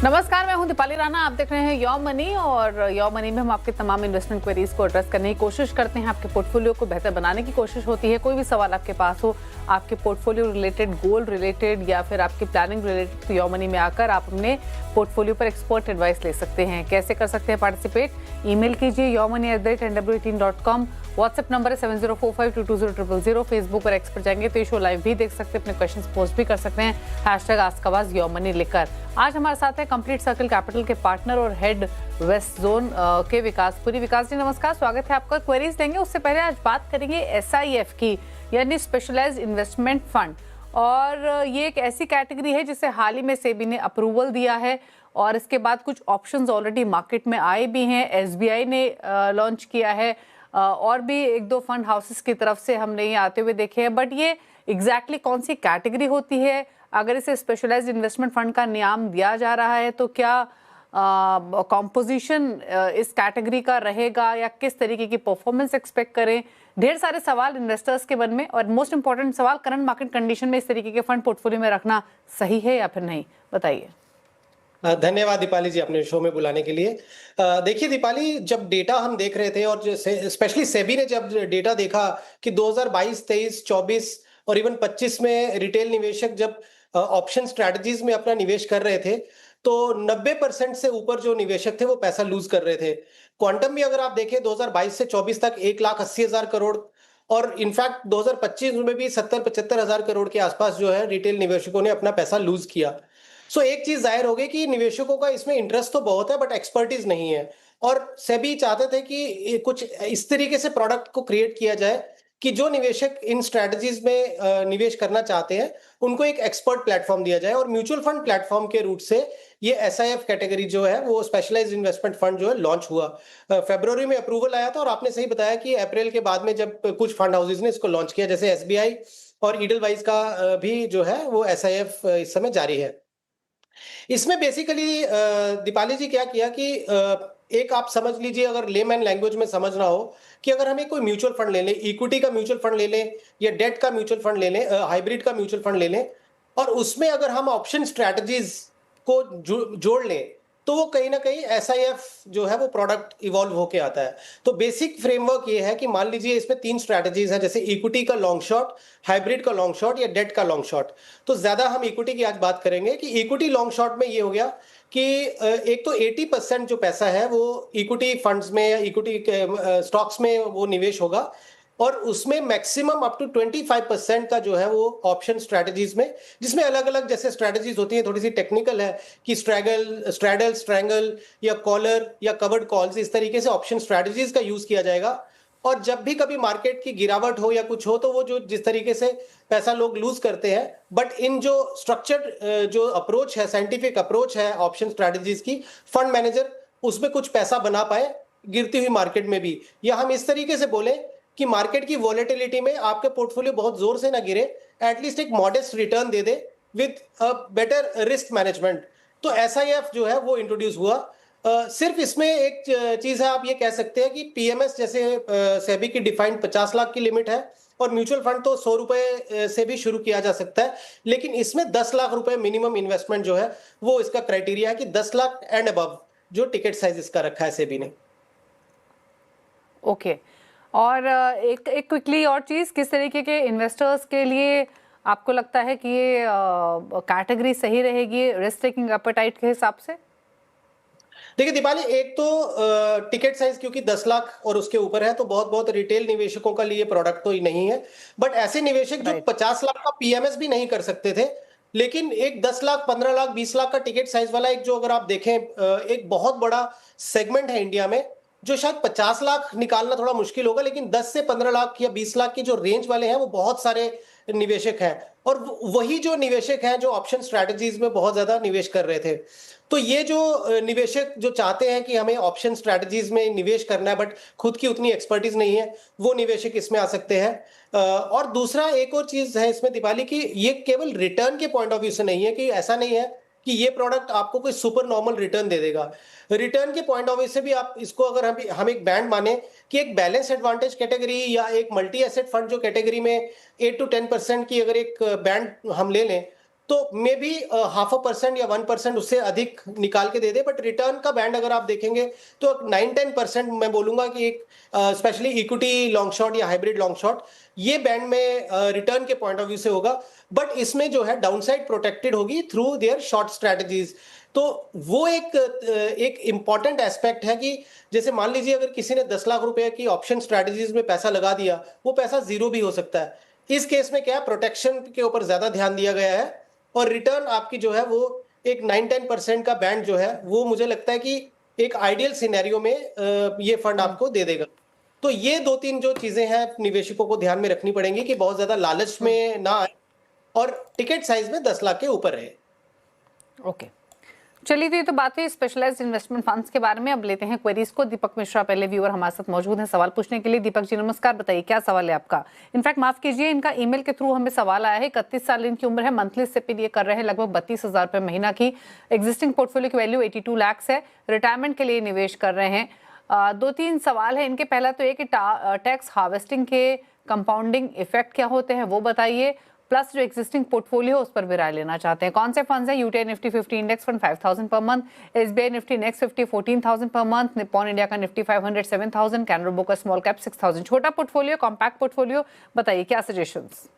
नमस्कार, मैं हूं दीपाली राणा। आप देख रहे हैं योर मनी और योर मनी में हम आपके तमाम इन्वेस्टमेंट क्वेरीज को एड्रेस करने की कोशिश करते हैं। आपके पोर्टफोलियो को बेहतर बनाने की कोशिश होती है। कोई भी सवाल आपके पास हो, आपके पोर्टफोलियो रिलेटेड, गोल रिलेटेड या फिर आपकी प्लानिंग रिलेटेड, तो योर मनी में आकर आप अपने पोर्टफोलियो पर एक्सपर्ट एडवाइस ले सकते हैं। कैसे कर सकते हैं पार्टिसिपेट? ईमेल कीजिए yourmoney@nw18.com। व्हाट्सएप नंबर है 7045220000। फेसबुक और एक्स पर जाएंगे तो ये शो लाइव भी देख सकते हैं, अपने क्वेश्चंस पोस्ट भी कर सकते हैं #आस्क योर मनी लिखकर। आज हमारे साथ है कंप्लीट सर्कल कैपिटल के पार्टनर और हेड वेस्ट जोन के विकासपुरी। विकास जी नमस्कार, स्वागत है आपका। क्वेरीज देंगे, उससे पहले आज बात करेंगे SIF की, यानी स्पेशलाइज्ड इन्वेस्टमेंट फंड। और ये एक ऐसी कैटेगरी है जिसे हाल ही में सेबी ने अप्रूवल दिया है और इसके बाद कुछ ऑप्शंस ऑलरेडी मार्केट में आए भी हैं। SBI ने लॉन्च किया है और भी एक दो फंड हाउसेस की तरफ से हमने ये आते हुए देखे हैं। बट ये एग्जैक्टली कौन सी कैटेगरी होती है? अगर इसे स्पेशलाइज्ड इन्वेस्टमेंट फंड का नाम दिया जा रहा है तो क्या कॉम्पोजिशन इस कैटेगरी का रहेगा या किस तरीके की परफॉर्मेंस एक्सपेक्ट करें? ढेर सारे सवाल इन्वेस्टर्स के मन में, और मोस्ट इंपॉर्टेंट सवाल, करंट मार्केट कंडीशन में इस तरीके के फंड पोर्टफोलियो में रखना सही है या फिर नहीं? बताइए। धन्यवाद दीपाली जी अपने शो में बुलाने के लिए। देखिए दीपाली, जब डेटा हम देख रहे थे और स्पेशली सेबी ने जब डेटा देखा कि 2022, 23, 24 और इवन 25 में रिटेल निवेशक जब ऑप्शन स्ट्रैटेजीज में अपना निवेश कर रहे थे तो 90% से ऊपर जो निवेशक थे वो पैसा लूज कर रहे थे। क्वांटम भी अगर आप देखें 2022 से 24 तक 1,80,000 करोड़ और इनफैक्ट 2025 में भी 70-75 हजार करोड़ के आसपास जो है रिटेल निवेशकों ने अपना पैसा लूज किया। सो एक चीज जाहिर हो गई कि निवेशकों का इसमें इंटरेस्ट तो बहुत है बट एक्सपर्टीज नहीं है, और सेबी चाहते थे कि कुछ इस तरीके से प्रोडक्ट को क्रिएट किया जाए कि जो निवेशक इन स्ट्रेटजीज में निवेश करना चाहते हैं उनको एक एक्सपर्ट प्लेटफॉर्म दिया जाए। और म्यूचुअल फंड प्लेटफॉर्म के रूट से ये SIF कैटेगरी जो है वो स्पेशलाइज्ड इन्वेस्टमेंट फंड जो है लॉन्च हुआ। फरवरी में अप्रूवल आया था और आपने सही बताया कि अप्रैल के बाद में जब कुछ फंड हाउसेज ने इसको लॉन्च किया, जैसे SBI और ईडलवाइज का भी जो है वो SIF इस समय जारी है। इसमें बेसिकली दीपाली जी क्या किया कि एक आप समझ लीजिए, अगर लेमैन लैंग्वेज में समझना हो कि अगर हमें कोई म्यूचुअल फंड ले लें, इक्विटी का म्यूचुअल फंड ले लें या डेट का म्यूचुअल फंड ले लें, हाइब्रिड का म्यूचुअल फंड ले लें, और उसमें अगर हम ऑप्शन स्ट्रैटेजीज को जोड़ लें तो वो कहीं ना कहीं SIF जो है वो प्रोडक्ट इवॉल्व होके आता है। तो बेसिक फ्रेमवर्क ये है कि मान लीजिए इसमें 3 स्ट्रैटेजीज हैं, जैसे इक्विटी का लॉन्ग शॉट, हाइब्रिड का लॉन्ग शॉट या डेट का लॉन्ग शॉट। तो ज्यादा हम इक्विटी की आज बात करेंगे कि इक्विटी लॉन्ग शॉट में ये हो गया कि एक तो 80% जो पैसा है वो इक्विटी फंड्स में या इक्विटी स्टॉक्स में वो निवेश होगा, और उसमें मैक्सिमम अप टू 25% का जो है वो ऑप्शन स्ट्रैटेजीज में, जिसमें अलग अलग जैसे स्ट्रैटेजीज होती हैं, थोड़ी सी टेक्निकल है कि स्ट्रैडल, स्ट्रैंगल या कॉलर या कवर्ड कॉल्स, इस तरीके से ऑप्शन स्ट्रैटेजीज का यूज किया जाएगा। और जब भी कभी मार्केट की गिरावट हो या कुछ हो तो वो जो जिस तरीके से पैसा लोग लूज करते हैं, बट इन जो स्ट्रक्चर्ड जो अप्रोच है, साइंटिफिक अप्रोच है ऑप्शन स्ट्रैटेजीज की, फंड मैनेजर उसमें कुछ पैसा बना पाए गिरती हुई मार्केट में भी, या हम इस तरीके से बोले कि मार्केट की वॉलेटिलिटी में आपके पोर्टफोलियो बहुत जोर से ना गिरे, एटलीस्ट एक modest return they they with a better risk management. तो SIF जो है वो इंट्रोड्यूस हुआ। सिर्फ इसमें एक चीज है, आप ये कह सकते हैं कि PMS जैसे सेबी की डिफाइंड 50 लाख की लिमिट है और म्यूचुअल फंड तो 100 रुपए से भी शुरू किया जा सकता है, लेकिन इसमें 10 लाख रुपए मिनिमम इन्वेस्टमेंट जो है वो इसका क्राइटेरिया है कि 10 लाख एंड अबव जो टिकट साइज इसका रखा है सेबी ने। ओके और एक क्विकली और चीज, किस तरीके के इन्वेस्टर्स के लिए आपको लगता है कि ये कैटेगरी सही रहेगी रिस्क टेकिंग एपेटाइट के हिसाब से? देखिए दीपाली, एक तो टिकट साइज क्योंकि 10 लाख और उसके ऊपर है तो बहुत बहुत रिटेल निवेशकों का लिए प्रोडक्ट तो ही नहीं है, बट ऐसे निवेशक जो 50 लाख का PMS भी नहीं कर सकते थे, लेकिन एक 10 लाख, 15 लाख, 20 लाख का टिकट साइज वाला एक जो, अगर आप देखें, एक बहुत बड़ा सेगमेंट है इंडिया में जो शायद 50 लाख निकालना थोड़ा मुश्किल होगा, लेकिन 10 से 15 लाख या 20 लाख के जो रेंज वाले हैं वो बहुत सारे निवेशक हैं, और वही जो निवेशक हैं जो ऑप्शन स्ट्रैटेजीज में बहुत ज्यादा निवेश कर रहे थे। तो ये जो निवेशक जो चाहते हैं कि हमें ऑप्शन स्ट्रैटेजीज में निवेश करना है बट खुद की उतनी एक्सपर्टीज नहीं है, वो निवेशक इसमें आ सकते हैं। और दूसरा एक और चीज है इसमें दीपाली की, ये केवल रिटर्न के पॉइंट ऑफ व्यू से नहीं है, कि ऐसा नहीं है कि ये प्रोडक्ट आपको कोई सुपर नॉर्मल रिटर्न दे देगा। रिटर्न के पॉइंट ऑफ व्यू से भी आप इसको, अगर हम एक बैंड माने कि एक बैलेंस एडवांटेज कैटेगरी या एक मल्टी एसेट फंड जो कैटेगरी में 8 to 10% की अगर एक बैंड हम ले लें, तो मे बी 0.5% या 1% उससे अधिक निकाल के दे दे, बट रिटर्न का बैंड अगर आप देखेंगे तो 9-10% मैं बोलूंगा कि एक स्पेशली इक्विटी लॉन्ग शॉट या हाइब्रिड लॉन्ग शॉट, ये बैंड में रिटर्न के पॉइंट ऑफ व्यू से होगा। बट इसमें जो है डाउनसाइड प्रोटेक्टेड होगी थ्रू देयर शॉर्ट स्ट्रेटजीज। तो वो एक इंपॉर्टेंट एस्पेक्ट है कि जैसे मान लीजिए अगर किसी ने 10 लाख रुपए की ऑप्शन स्ट्रेटजीज में पैसा लगा दिया, वो पैसा जीरो भी हो सकता है। इस केस में क्या है, प्रोटेक्शन के ऊपर ज्यादा ध्यान दिया गया है और रिटर्न आपकी जो है वो एक 9-10% का बैंड जो है वो मुझे लगता है कि एक आइडियल सिनेरियो में ये फंड आपको दे देगा। तो ये 2-3 जो चीजें हैं निवेशकों को ध्यान में रखनी पड़ेंगी कि बहुत ज्यादा लालच में ना आए और टिकट साइज में 10 लाख के ऊपर रहे। ओके, चलिए, तो ये तो बात हुई स्पेशलाइज्ड इन्वेस्टमेंट फंड्स के बारे में। अब लेते हैं क्वेरीज को। दीपक मिश्रा पहले व्यूअर हमारे साथ मौजूद हैं सवाल पूछने के लिए। दीपक जी नमस्कार, बताइए क्या सवाल है आपका। इनफैक्ट माफ कीजिए, इनका ईमेल के थ्रू हमें सवाल आया है। 31 साल इनकी उम्र है, मंथली सिप ये कर रहे हैं, लगभग 32,000 रुपए महीना की। एग्जिस्टिंग पोर्टफोलियो की वैल्यू 82 लाख है। रिटायरमेंट के लिए निवेश कर रहे हैं। 2-3 सवाल है इनके। पहला तो ये कि टैक्स हार्वेस्टिंग के कंपाउंडिंग इफेक्ट क्या होते हैं वो बताइए, प्लस जो एग्जिस्टिंग पोर्टफोलियो उस पर भी राय लेना चाहते हैं। कौन से फंड्स हैं? UTI Nifty 50 index fund 5,000 per month, SBI Nifty next 50 14,000 per month, Nippon India का निफ्टी 500 7,000, कैनरा बैंक का स्मॉल कैप 6,000। छोटा पोर्टफोलियो, कॉम्पैक्ट पोर्टफोलियो, बताइए क्या सजेशंस।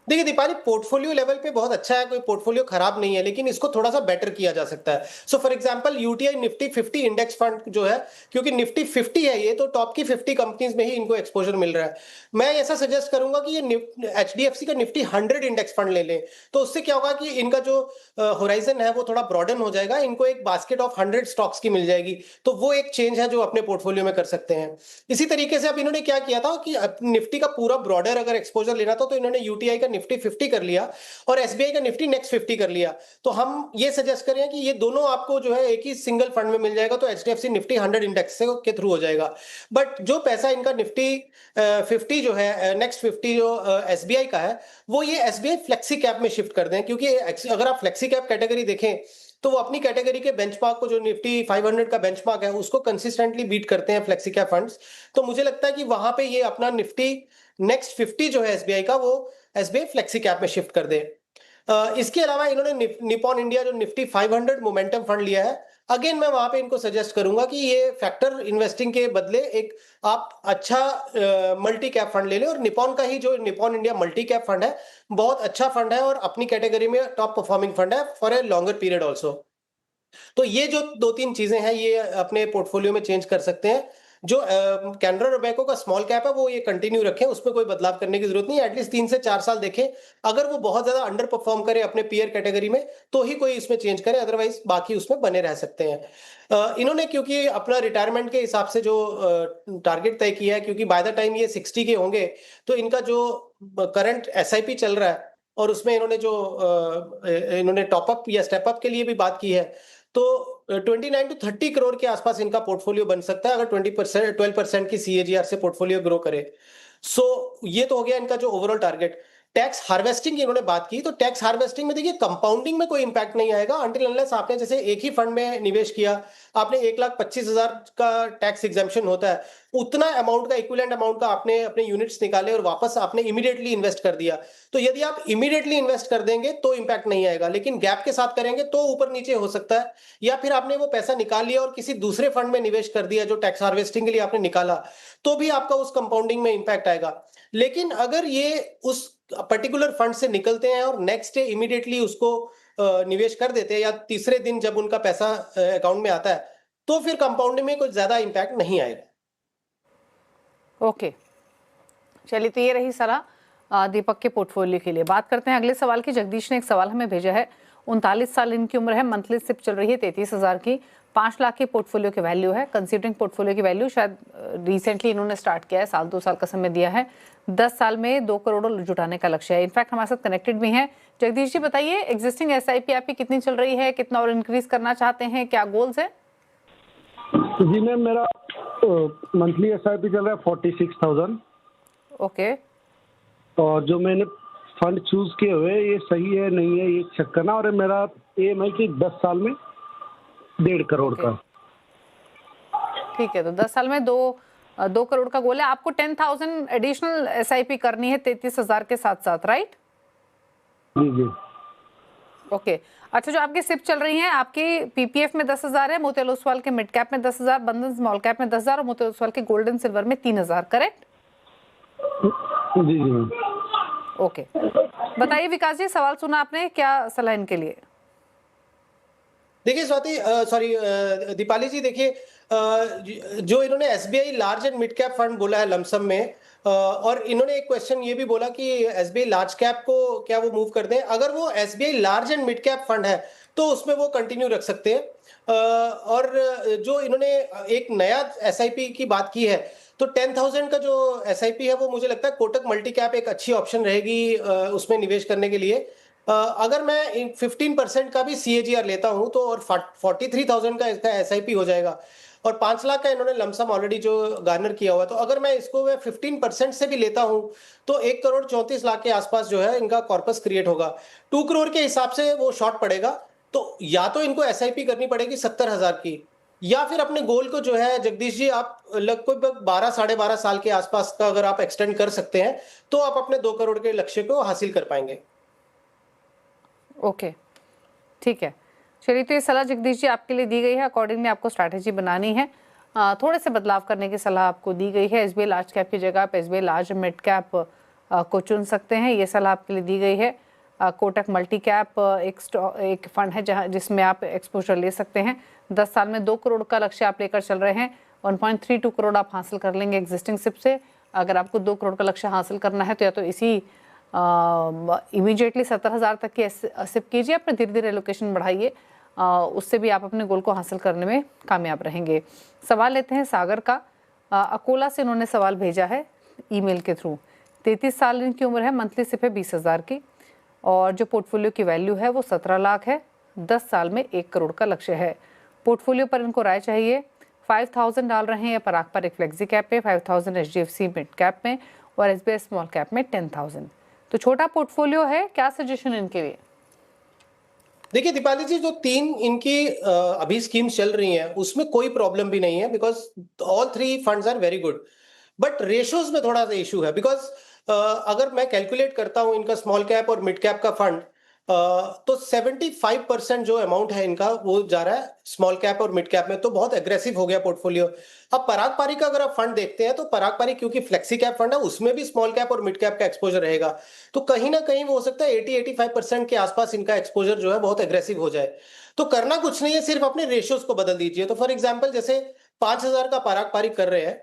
देखिए दीपाली, पोर्टफोलियो लेवल पे बहुत अच्छा है, कोई पोर्टफोलियो खराब नहीं है, लेकिन इसको थोड़ा सा बेटर किया जा सकता है। So for example UTI Nifty 50 index fund जो है, क्योंकि निफ्टी 50 है ये, तो टॉप की 50 कंपनीज में ही इनको एक्सपोजर मिल रहा है। मैं ऐसा सजेस्ट करूंगा कि ये एचडीएफसी का निफ्टी 100 इंडेक्स फंड ले लें। तो उससे क्या होगा कि इनका जो होराइजन है वो थोड़ा ब्रॉडन हो जाएगा, इनको एक बास्केट ऑफ 100 स्टॉक्स की मिल जाएगी। तो वो एक चेंज है जो अपने पोर्टफोलियो में कर सकते हैं। इसी तरीके से अब इन्होंने क्या किया था कि निफ्टी का पूरा ब्रॉडर अगर एक्सपोजर लेना था, तो इन्होंने यूटीआई का निफ्टी 50 कर लिया और एसबीआई का निफ्टी नेक्स्ट 50 कर लिया। तो हम ये सजेस्ट करें कि ये दोनों आपको जो है एक ही सिंगल फंड में मिल जाएगा, तो एचडीएफसी निफ्टी 100 इंडेक्स के थ्रू हो जाएगा। बट जो पैसा इनका निफ्टी 50 जो है नेक्स्ट 50 जो एसबीआई का है, वो ये एसबीआई फ्लेक्सी कैप में शिफ्ट कर दें। क्योंकि अगर आप फ्लेक्सी कैप कैटेगरी देखें तो वो अपनी कैटेगरी के बेंचमार्क को, जो निफ्टी 500 का बेंचमार्क है, उसको कंसिस्टेंटली बीट करते हैं फ्लेक्सी कैप फंड्स। तो मुझे लगता है कि वहां पे ये अपना निफ्टी नेक्स्ट 50 जो है एसबीआई का, वो एसबीआई फ्लेक्सी कैप में शिफ्ट कर दे। इसके अलावा इन्होंने निप्पॉन इंडिया जो निफ्टी 500 मोमेंटम फंड लिया है, अगेन मैं वहां पे इनको सजेस्ट करूंगा कि ये फैक्टर इन्वेस्टिंग के बदले एक आप अच्छा मल्टी कैप फंड ले लें। और निप्पॉन का ही जो Nippon India multi cap fund है, बहुत अच्छा फंड है और अपनी कैटेगरी में टॉप परफॉर्मिंग फंड है for a longer period also. तो ये जो 2-3 चीजें हैं ये अपने पोर्टफोलियो में चेंज कर सकते हैं। जो कैनरा रोबेको का स्मॉल कैप है वो ये कंटिन्यू रखें, उसमें कोई बदलाव करने की जरूरत नहीं है। एटलीस्ट 3 से 4 साल देखें, अगर वो बहुत ज्यादा अंडर परफॉर्म करे अपने पीयर कैटेगरी में तो ही कोई इसमें चेंज करे, अदरवाइज बाकी उसमें बने रह सकते हैं। इन्होंने क्योंकि अपना रिटायरमेंट के हिसाब से जो टारगेट तय किया है, क्योंकि बाय द टाइम ये 60 के होंगे, तो इनका जो करंट एसआईपी चल रहा है और उसमें इन्होंने टॉपअप या स्टेप अप के लिए भी बात की है, तो 29 to 30 करोड़ के आसपास इनका पोर्टफोलियो बन सकता है अगर 12% की सीएजीआर से पोर्टफोलियो ग्रो करे। सो ये तो हो गया इनका जो ओवरऑल टारगेट। टैक्स हार्वेस्टिंग की इन्होंने बात की, तो टैक्स हार्वेस्टिंग में देखिए कंपाउंडिंग में कोई इंपैक्ट नहीं आएगा अंटिल अनलेस आपने जैसे एक ही फंड में निवेश किया, आपने 1,25,000 का टैक्स एग्जाम्पशन होता है, उतना अमाउंट का इक्विवेलेंट अमाउंट का आपने अपने यूनिट्स निकाले और वापस आपने इमीडिएटली इन्वेस्ट कर दिया। तो यदि आप इमीडिएटली इन्वेस्ट कर देंगे तो इंपैक्ट नहीं आएगा, लेकिन गैप के साथ करेंगे तो ऊपर नीचे हो सकता है। या फिर आपने वो पैसा निकाल लिया और किसी दूसरे फंड में निवेश कर दिया जो टैक्स हार्वेस्टिंग के लिए आपने निकाला, तो भी आपका उस कंपाउंडिंग में इंपैक्ट आएगा। लेकिन अगर ये उस पर्टिकुलर फंड से निकलते हैं और नेक्स्ट डे इमीडिएटली उसको निवेश कर देते हैं या तीसरे दिन जब उनका पैसा अकाउंट में आता है, तो फिर कंपाउंडिंग में कुछ ज्यादा इंपैक्ट नहीं आएगा। ओके, चलिए, तो ये रही सलाह दीपक के पोर्टफोलियो के लिए। बात करते हैं अगले सवाल की। जगदीश ने एक सवाल हमें भेजा है। 39 साल इनकी उम्र है, मंथली सिप चल रही है 33,000 की, 5 लाख की पोर्टफोलियो की वैल्यू है। कंसीडरिंग पोर्टफोलियो की वैल्यू शायद रिसेंटली इन्होंने स्टार्ट किया है, 1-2 साल का समय दिया है। 10 साल में 2 करोड़ जुटाने का लक्ष्य है। इनफैक्ट हमारे साथ कनेक्टेड भी हैं। जगदीश जी बताइए, एग्जिस्टिंग एसआईपी आपकी कितनी चल रही है, कितना और इंक्रीज करना चाहते हैं, क्या गोल्स है? जी मैम, मेरा मंथली एसआईपी चल रहा है 46,000। ओके, और जो मैंने फंड चूज किए हुए ये सही है नहीं है ये चेक करना, और मेरा एम है कि 10 साल में 1.5 करोड़ का। ठीक है, तो 10 साल में 2 करोड़ का गोल है। आपको 10,000 एडिशनल एसआईपी करनी है 33,000 के साथ साथ, राइट? जी जी। ओके अच्छा, जो आपकी सिप चल रही हैं, आपकी पीपीएफ में 10,000 है, मोतीलाल ओसवाल के मिड कैप में 10,000, बंधन स्मॉल कैप में 10,000 और मोतीलाल ओसवाल के गोल्ड एंड सिल्वर में 3,000, करेक्ट? जी जी मैम। ओके, बताइए विकास जी, सवाल सुना आपने, क्या सलाह इनके लिए? देखिए स्वाति, सॉरी दीपाली जी, देखिए जो इन्होंने SBI large and mid cap fund बोला है लमसम में, और इन्होंने एक क्वेश्चन ये भी बोला कि एसबीआई लार्ज कैप को क्या वो मूव कर दें। अगर वो SBI large and mid cap fund है तो उसमें वो कंटिन्यू रख सकते हैं। और जो इन्होंने एक नया एसआईपी की बात की है, तो 10,000 का जो एसआईपी है वो मुझे लगता है कोटक मल्टी कैप एक अच्छी ऑप्शन रहेगी उसमें निवेश करने के लिए। अगर मैं 15% का भी सीएजीआर लेता हूं तो और 43,000 का इसका एसआईपी हो जाएगा, और 5 लाख का इन्होंने लमसम ऑलरेडी जो गार्नर किया हुआ है, तो अगर मैं इसको 15% से भी लेता हूं तो 1,34,00,000 के आसपास जो है इनका कॉर्पस क्रिएट होगा। 2 करोड़ के हिसाब से वो शॉर्ट पड़ेगा, तो या तो इनको एसआईपी करनी पड़ेगी 70,000 की, या फिर अपने गोल को जो है जगदीश जी आप लगभग 12 साढ़े 12 साल के आसपास का अगर आप एक्सटेंड कर सकते हैं तो आप अपने 2 करोड़ के लक्ष्य को हासिल कर पाएंगे। ओके, ठीक है, चलिए, तो ये सलाह जगदीश जी आपके लिए दी गई है, अकॉर्डिंगली आपको स्ट्रैटेजी बनानी है। थोड़े से बदलाव करने की सलाह आपको दी गई है। एसबीआई लार्ज कैप की जगह आप एसबीआई लार्ज मिड कैप को चुन सकते हैं, ये सलाह आपके लिए दी गई है। कोटक मल्टी कैप एक फंड है जहाँ जिसमें आप एक्सपोजर ले सकते हैं। 10 साल में 2 करोड़ का लक्ष्य आप लेकर चल रहे हैं, 1.32 करोड़ आप हासिल कर लेंगे एग्जिस्टिंग सिप से। अगर आपको 2 करोड़ का लक्ष्य हासिल करना है तो या तो इसी इमीडिएटली 70,000 तक की सिप कीजिए, अपने धीरे धीरे एलोकेशन बढ़ाइए, उससे भी आप अपने गोल को हासिल करने में कामयाब रहेंगे। सवाल लेते हैं सागर का, अकोला से इन्होंने सवाल भेजा है ईमेल के थ्रू। 33 साल इनकी उम्र है, मंथली सिप है 20,000 की, और जो पोर्टफोलियो की वैल्यू है वो 17 लाख है। 10 साल में 1 करोड़ का लक्ष्य है। पोर्टफोलियो पर इनको राय चाहिए। 5,000 डाल रहे हैं या पराग पर एक फ्लेक्सी कैप में, 5,000 एचडीएफसी मिड कैप में और एसबीआई स्मॉल कैप में 10,000। तो छोटा पोर्टफोलियो है, क्या सजेशन इनके लिए? देखिए दीपाली जी, जो 3 इनकी अभी स्कीम्स चल रही हैं उसमें कोई प्रॉब्लम भी नहीं है, because all 3 funds are very good. But ratios में थोड़ा सा इशू है, बिकॉज अगर मैं कैलकुलेट करता हूं इनका स्मॉल कैप और मिड कैप का फंड, तो 75% जो अमाउंट है इनका वो जा रहा है स्मॉल कैप और मिड कैप में, तो बहुत एग्रेसिव हो गया पोर्टफोलियो। अब पराग पारी का अगर आप फंड देखते हैं तो पराग पारी क्योंकि फ्लेक्सी कैप फंड है उसमें भी स्मॉल कैप और मिड कैप का एक्सपोजर रहेगा, तो कहीं ना कहीं वो हो सकता है 80-85% के आसपास इनका एक्सपोजर जो है बहुत एग्रेसिव हो जाए। तो करना कुछ नहीं है, सिर्फ अपने रेशियोज को बदल दीजिए। तो फॉर एग्जाम्पल जैसे 5,000 का पराग पारी कर रहे हैं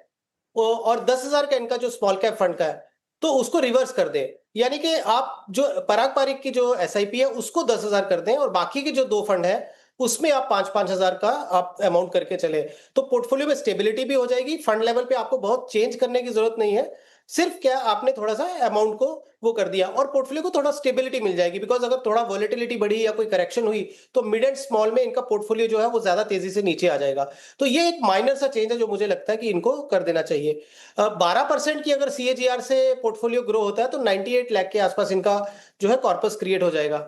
और 10,000 का इनका जो स्मॉल कैप फंड का है, तो उसको रिवर्स कर दें, यानी कि आप जो पराग पारिक की जो एसआईपी है उसको 10,000 कर दें और बाकी के जो 2 फंड है उसमें आप 5,000 का आप अमाउंट करके चले, तो पोर्टफोलियो में स्टेबिलिटी भी हो जाएगी। फंड लेवल पे आपको बहुत चेंज करने की जरूरत नहीं है, सिर्फ क्या आपने थोड़ा सा अमाउंट को वो कर दिया और पोर्टफोलियो को थोड़ा स्टेबिलिटी मिल जाएगी। बिकॉज अगर थोड़ा वॉलेटिलिटी बढ़ी या कोई करेक्शन हुई तो मिड एंड स्मॉल में इनका पोर्टफोलियो जो है वो ज्यादा तेजी से नीचे आ जाएगा। तो ये एक माइनर सा चेंज है जो मुझे लगता है कि इनको कर देना चाहिए। 12% की अगर सीएजीआर से पोर्टफोलियो ग्रो होता है तो 98 लाख के आसपास इनका जो है कॉर्पस क्रिएट हो जाएगा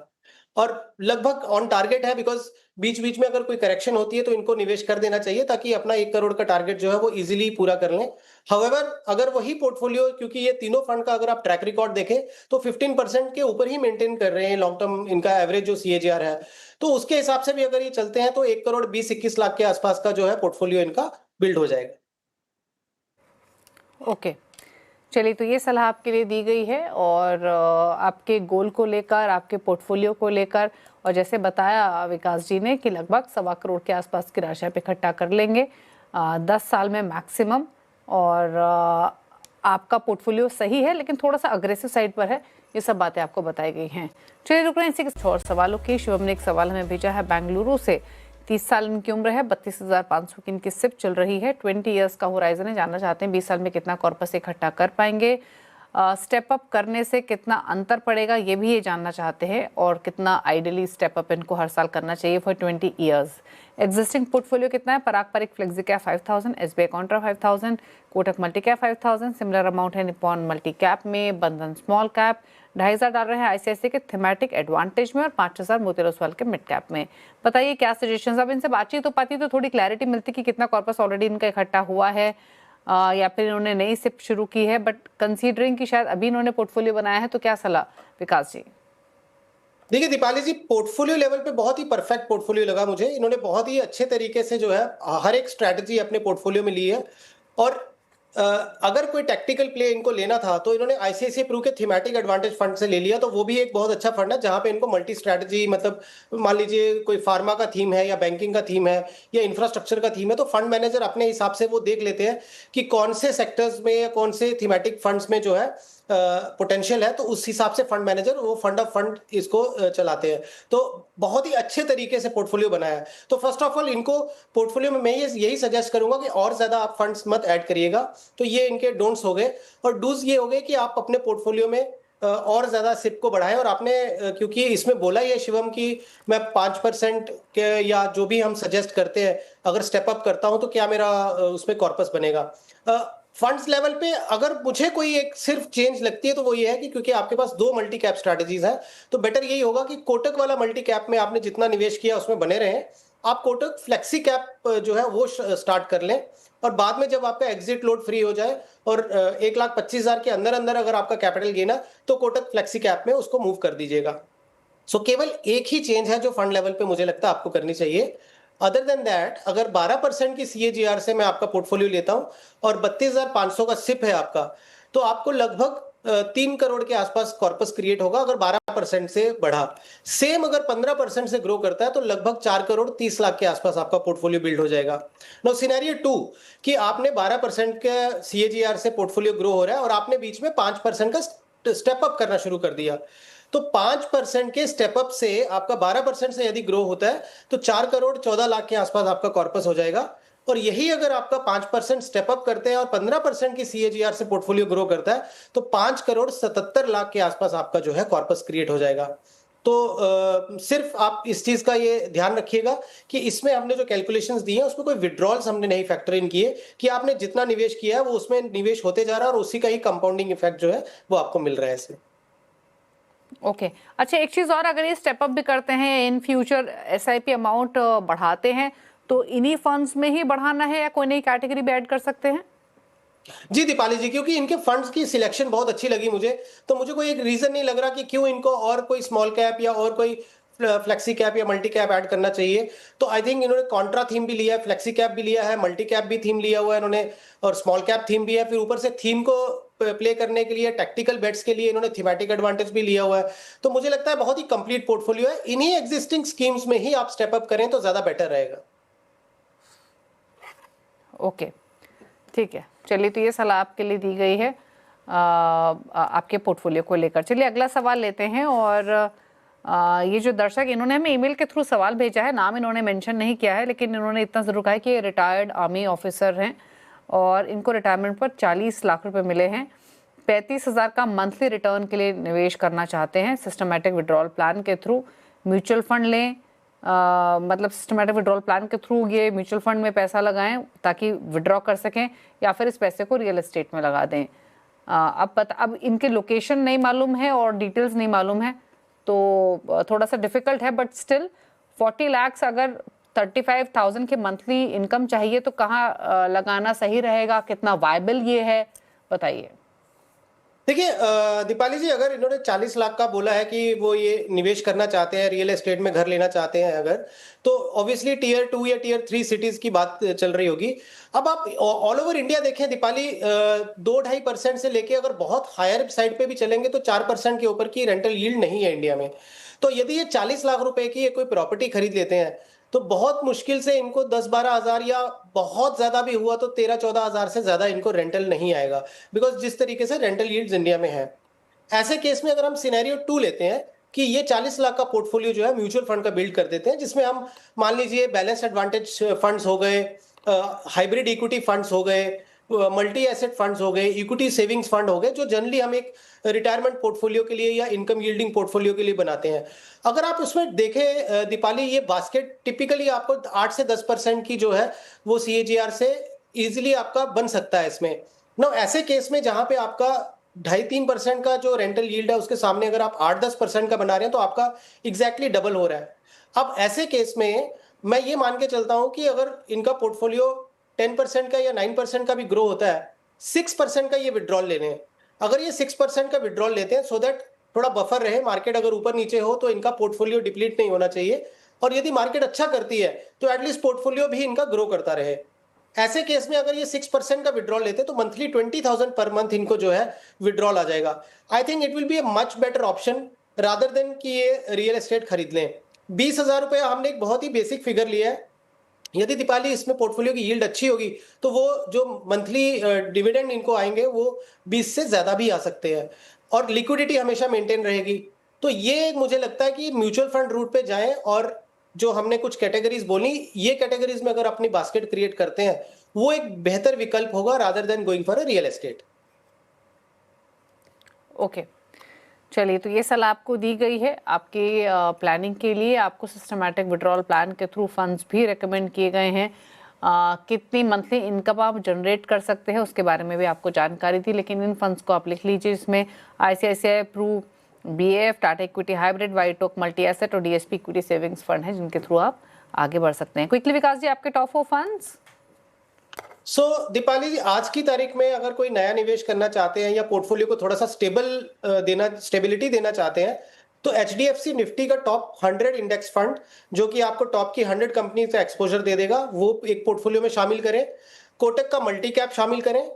और लगभग ऑन टारगेट है। बिकॉज बीच बीच में अगर कोई करेक्शन होती है तो इनको निवेश कर देना चाहिए ताकि अपना 1 करोड़ का टारगेट जो है वो इजीली पूरा कर लें। हाउएवर अगर वही पोर्टफोलियो, क्योंकि ये तीनों फंड का अगर आप ट्रैक रिकॉर्ड देखें तो 15% के ऊपर ही मेंटेन कर रहे हैं लॉन्ग टर्म इनका एवरेज जो सीएजीआर है, तो उसके हिसाब से भी अगर ये चलते हैं तो 1 करोड़ 20-21 लाख के आसपास का जो है पोर्टफोलियो इनका बिल्ड हो जाएगा। ओके, चलिए, तो ये सलाह आपके लिए दी गई है और आपके गोल को लेकर, आपके पोर्टफोलियो को लेकर, और जैसे बताया विकास जी ने कि लगभग 1.25 करोड़ के आसपास की राशि आप इकट्ठा कर लेंगे 10 साल में मैक्सिमम। और आपका पोर्टफोलियो सही है लेकिन थोड़ा सा अग्रेसिव साइड पर है, ये सब बातें आपको बताई गई हैं। चलिए रुक रहे हैं इसी के और सवालों की। शिवम ने एक सवाल हमें भेजा है बेंगलुरु से। 30 साल इनकी उम्र है, 32,500 की इनकी सिप चल रही है, 20 इयर्स का होराइजन है। जानना चाहते हैं 20 साल में कितना कॉर्पस इकट्ठा कर पाएंगे, स्टेप अप करने से कितना अंतर पड़ेगा ये भी ये जानना चाहते हैं, और कितना आइडियली स्टेप अप इनको हर साल करना चाहिए फॉर 20 इयर्स। एग्जिस्टिंग पोर्टफोलियो कितना है? Parag Parikh flexi cap 5,000, SBI contra 5,000, Kotak multi cap 5,000, similar amount है निपॉन मल्टी कैप में, बंधन स्मॉल कैप 2,500 डाल रहे हैं आईसीआईसीआई के थीमेटिक एडवांटेज में, और 5,000 मोतीलाल ओसवाल के मिड कैप में। बताइए क्या सजेशंस? अब इनसे बातचीत हो पाती तो थोड़ी क्लैरिटी मिलती कि कितना कॉर्पस ऑलरेडी इनका इकट्ठा हुआ है या फिर इन्होंने नई सिप शुरू की है। बट कंसीडरिंग कि शायद अभी इन्होंने पोर्टफोलियो बनाया है, तो क्या सलाह विकास जी? देखिए दीपाली जी, पोर्टफोलियो लेवल पे बहुत ही परफेक्ट पोर्टफोलियो लगा मुझे। इन्होंने बहुत ही अच्छे तरीके से जो है हर एक स्ट्रैटेजी अपने पोर्टफोलियो में ली है। और अगर कोई टैक्टिकल प्ले इनको लेना था तो इन्होंने आईसीआईसीआई प्रू के थीमेटिक एडवांटेज फंड से ले लिया, तो वो भी एक बहुत अच्छा फंड है जहां पे इनको मल्टी स्ट्रैटेजी, मतलब मान लीजिए कोई फार्मा का थीम है या बैंकिंग का थीम है या इंफ्रास्ट्रक्चर का थीम है, तो फंड मैनेजर अपने हिसाब से वो देख लेते हैं कि कौन से सेक्टर्स में या कौन से थीमेटिक फंड्स में जो है पोटेंशियल है, तो उस हिसाब से फंड मैनेजर वो फंड ऑफ फंड इसको चलाते हैं। तो बहुत ही अच्छे तरीके से पोर्टफोलियो बनाया है। तो फर्स्ट ऑफ ऑल इनको पोर्टफोलियो में मैं यही सजेस्ट करूंगा कि और ज्यादा आप फंड्स मत ऐड करिएगा। तो ये इनके डोंट्स हो गए। और डूज ये हो गए कि आप अपने पोर्टफोलियो में और ज्यादा सिप को बढ़ाएं। और आपने क्योंकि इसमें बोला ही है शिवम कि मैं 5% के या जो भी हम सजेस्ट करते हैं अगर स्टेप अप करता हूं तो क्या मेरा उसमें कॉर्पस बनेगा। फंड्स लेवल पे अगर मुझे कोई एक सिर्फ चेंज लगती है तो वो ये है कि क्योंकि आपके पास 2 मल्टी कैप स्ट्रैटेजीज हैं, तो बेटर यही होगा कि कोटक वाला मल्टी कैप में आपने जितना निवेश किया उसमें बने रहें। आप कोटक फ्लेक्सी कैप जो है वो स्टार्ट कर लें, और बाद में जब आपका एग्जिट लोड फ्री हो जाए और 1,25,000 के अंदर अंदर अगर आपका कैपिटल गेन है तो कोटक फ्लेक्सी कैप में उसको मूव कर दीजिएगा। सो केवल एक ही चेंज है जो फंड लेवल पे मुझे लगता है आपको करनी चाहिए। अदर देन दैट, अगर 12% की सीएजीआर से मैं आपका पोर्टफोलियो लेता हूं और 32,500 का सिप है आपका, तो आपको लगभग 3 करोड़ के आसपास कॉर्पस क्रिएट होगा अगर 12% से बढ़ा। सेम अगर 15% से ग्रो करता है तो लगभग 4 करोड़ 30 लाख के आसपास आपका पोर्टफोलियो बिल्ड हो जाएगा। नो सिनेरियो 2 कि आपने 12% के सीएजीआर से पोर्टफोलियो ग्रो हो रहा है और आपने बीच में 5% का स्टेप अप करना शुरू कर दिया, तो 5% के स्टेप अप से आपका 12% से यदि ग्रो होता है तो 4 करोड़ 14 लाख के आसपास आपका कॉर्पस हो जाएगा। और यही अगर आपका 5% स्टेप अप करते हैं और 15% की सीएजीआर से पोर्टफोलियो ग्रो करता है तो 5 करोड़ 77 लाख के आसपास आपका जो है कॉर्पस क्रिएट हो जाएगा। तो सिर्फ आप इस चीज का ये ध्यान रखिएगा कि इसमें हमने जो कैलकुलेशंस दी है उसमें कोई विड्रॉल्स हमने नहीं फैक्टर इन किए कि आपने जितना निवेश किया है वो उसमें निवेश होते जा रहा है और उसी का ही कंपाउंडिंग इफेक्ट जो है वो आपको मिल रहा है इसमें। ओके अच्छा, एक चीज और, अगर ये स्टेप अप भी करते हैं इन फ्यूचर, एसआईपी अमाउंट बढ़ाते हैं, तो इन्हीं फंड्स में ही बढ़ाना है या कोई नई कैटेगरी भी ऐड कर सकते हैं? जी दीपाली जी, क्योंकि इनके फंड्स की सिलेक्शन बहुत अच्छी लगी मुझे, तो मुझे कोई एक रीजन नहीं लग रहा कि क्यों इनको और कोई स्मॉल कैप या और कोई फ्लेक्सी कैप या मल्टी कैप ऐड करना चाहिए। तो आई थिंक इन्होंने कॉन्ट्रा थीम भी लिया है, फ्लेक्सी कैप भी लिया है, मल्टी कैप भी थीम लिया हुआ है इन्होंने, और स्मॉल कैप थीम भी है। फिर ऊपर से थीम को प्ले करने के लिए, टैक्टिकल बेट्स के लिए इन्होंने थीमेटिक एडवांटेज भी लिया हुआ है। तो मुझे लगता है बहुत ही कंप्लीट पोर्टफोलियो है। इन्हीं एग्जिस्टिंग स्कीम्स में ही आप स्टेप अप करें तो ज्यादा बेटर रहेगा। ओके ठीक है, चलिए, तो ये सलाह आपके लिए दी गई है आपके पोर्टफोलियो को लेकर। चलिए अगला सवाल लेते हैं। और ये जो दर्शक, इन्होंने हमें ईमेल के थ्रू सवाल भेजा है, नाम इन्होंने मेंशन नहीं किया है, लेकिन इन्होंने इतना ज़रूर कहा है कि रिटायर्ड आर्मी ऑफिसर हैं और इनको रिटायरमेंट पर 40 लाख रुपए मिले हैं। 35,000 का मंथली रिटर्न के लिए निवेश करना चाहते हैं सिस्टमैटिक विड्रॉल प्लान के थ्रू। म्यूचुअल फंड लें, मतलब सिस्टमैटिक विड्रॉल प्लान के थ्रू ये म्यूचुअल फंड में पैसा लगाएं ताकि विड्रॉ कर सकें, या फिर इस पैसे को रियल एस्टेट में लगा दें। अब इनके लोकेशन नहीं मालूम है और डिटेल्स नहीं मालूम है, तो थोड़ा सा डिफिकल्ट है, बट स्टिल 40 लाख अगर 35,000 के मंथली इनकम चाहिए तो कहाँ लगाना सही रहेगा, कितना वायबल ये है, बताइए। देखिए दीपाली जी, अगर इन्होंने 40 लाख का बोला है कि वो ये निवेश करना चाहते हैं, रियल एस्टेट में घर लेना चाहते हैं अगर, तो ऑब्वियसली टियर 2 या टियर 3 सिटीज की बात चल रही होगी। अब आप ऑल ओवर इंडिया देखें दीपाली, 2-2.5% से लेके अगर बहुत हायर साइड पे भी चलेंगे तो 4% के ऊपर की रेंटल यील्ड नहीं है इंडिया में। तो यदि ये 40 लाख रुपए की कोई प्रॉपर्टी खरीद लेते हैं तो बहुत मुश्किल से इनको 10-12 हजार, या बहुत ज्यादा भी हुआ तो 13-14 हजार से ज्यादा इनको रेंटल नहीं आएगा, बिकॉज जिस तरीके से रेंटल यील्ड्स इंडिया में है। ऐसे केस में अगर हम सिनेरियो 2 लेते हैं कि ये 40 लाख का पोर्टफोलियो जो है म्यूचुअल फंड का बिल्ड कर देते हैं, जिसमें हम मान लीजिए बैलेंस एडवांटेज फंड्स हो गए, हाइब्रिड इक्विटी फंड्स हो गए, मल्टी एसेट फंड्स हो गए, इक्विटी सेविंग्स फंड हो गए, जो जनरली हम एक रिटायरमेंट पोर्टफोलियो के लिए या इनकम यील्डिंग पोर्टफोलियो के लिए बनाते हैं। अगर आप उसमें देखें दीपाली, ये बास्केट टिपिकली आपको 8 से 10% की जो है वो सीएजीआर से इजीली आपका बन सकता है इसमें ना। ऐसे केस में जहां पे आपका 2.5-3% का जो रेंटल यील्ड है उसके सामने अगर आप 8-10% का बना रहे हैं तो आपका एग्जैक्टली डबल हो रहा है। अब ऐसे केस में मैं ये मान के चलता हूं कि अगर इनका पोर्टफोलियो 10% का या 9% का भी ग्रो होता है, 6% का ये विड्रॉल लेने हैं। अगर ये 6% का विड्रॉल लेते हैं, सो दैट थोड़ा बफर रहे, मार्केट अगर ऊपर नीचे हो तो इनका पोर्टफोलियो डिप्लीट नहीं होना चाहिए, और यदि मार्केट अच्छा करती है तो एटलीस्ट पोर्टफोलियो भी इनका ग्रो करता रहे। ऐसे केस में अगर ये 6% का विड्रॉल लेते तो मंथली 20,000 पर मंथ इनको जो है विड्रॉल आ जाएगा। I think it will be a much better option rather than कि ये रियल एस्टेट खरीद लें। 20,000 रुपये हमने एक बहुत ही बेसिक फिगर लिया है। यदि दीपाली इसमें पोर्टफोलियो की यील्ड अच्छी होगी तो वो जो मंथली डिविडेंड इनको आएंगे वो 20 से ज्यादा भी आ सकते हैं, और लिक्विडिटी हमेशा मेंटेन रहेगी। तो ये मुझे लगता है कि म्यूचुअल फंड रूट पे जाएं, और जो हमने कुछ कैटेगरीज बोली, ये कैटेगरीज में अगर अपनी बास्केट क्रिएट करते हैं वो एक बेहतर विकल्प होगा rather than going for a real estate. Okay, चलिए, तो ये सलाह आपको दी गई है आपके प्लानिंग के लिए। आपको सिस्टमैटिक विड्रॉल प्लान के थ्रू फंड्स भी रेकमेंड किए गए हैं। कितनी मंथली इनकम आप जनरेट कर सकते हैं उसके बारे में भी आपको जानकारी थी, लेकिन इन फंड्स को आप लिख लीजिए। इसमें ICICI प्रू, BAF, Tata equity hybrid, WhiteOak multi asset और DSP इक्विटी सेविंग्स फंड है जिनके थ्रू आप आगे बढ़ सकते हैं। क्विकली विकास जी, आपके टॉप 4 फंड्स। सो दीपाली जी, आज की तारीख में अगर कोई नया निवेश करना चाहते हैं या पोर्टफोलियो को थोड़ा सा स्टेबिलिटी देना चाहते हैं तो HDFC निफ्टी का टॉप 100 इंडेक्स फंड, जो कि आपको टॉप की 100 कंपनी का एक्सपोजर दे देगा, वो एक पोर्टफोलियो में शामिल करें। कोटक का मल्टी कैप शामिल करें।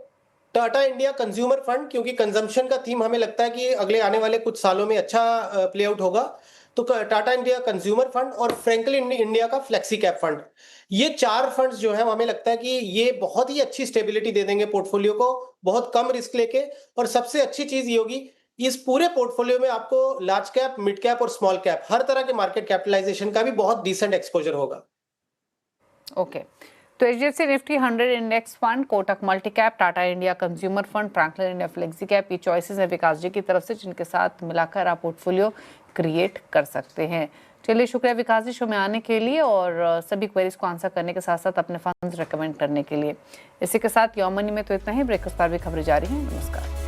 टाटा इंडिया कंज्यूमर फंड, क्योंकि कंजम्पशन का थीम हमें लगता है कि अगले आने वाले कुछ सालों में अच्छा प्ले आउट होगा, तो टाटा इंडिया कंज्यूमर फंड और फ्रैंकलिन इंडिया का फ्लेक्सी कैप फंड, ये 4 फंड्स जो है हमें लगता है कि ये बहुत ही अच्छी स्टेबिलिटी दे देंगे पोर्टफोलियो को, बहुत कम रिस्क लेके। और सबसे अच्छी चीज ये होगी, इस पूरे पोर्टफोलियो में आपको लार्ज कैप, मिड कैप और स्मॉल कैप हर तरह के मार्केट कैपिटलाइजेशन का भी बहुत डिसेंट एक्सपोजर होगा। ओके, तो HDFC Nifty 100 index fund, Kotak multi cap, Tata India consumer fund, Franklin India flexi cap, ये चॉइसेस है विकास जी की तरफ से, जिनके साथ मिलाकर आप पोर्टफोलियो क्रिएट कर सकते हैं। चलिए, शुक्रिया विकास जी शो में आने के लिए और सभी क्वेरीज को आंसर करने के साथ साथ अपने फंड्स रेकमेंड करने के लिए। इसी के साथ योर मनी में तो इतना ही। ब्रेक के बाद भी खबरें जारी हैं। नमस्कार।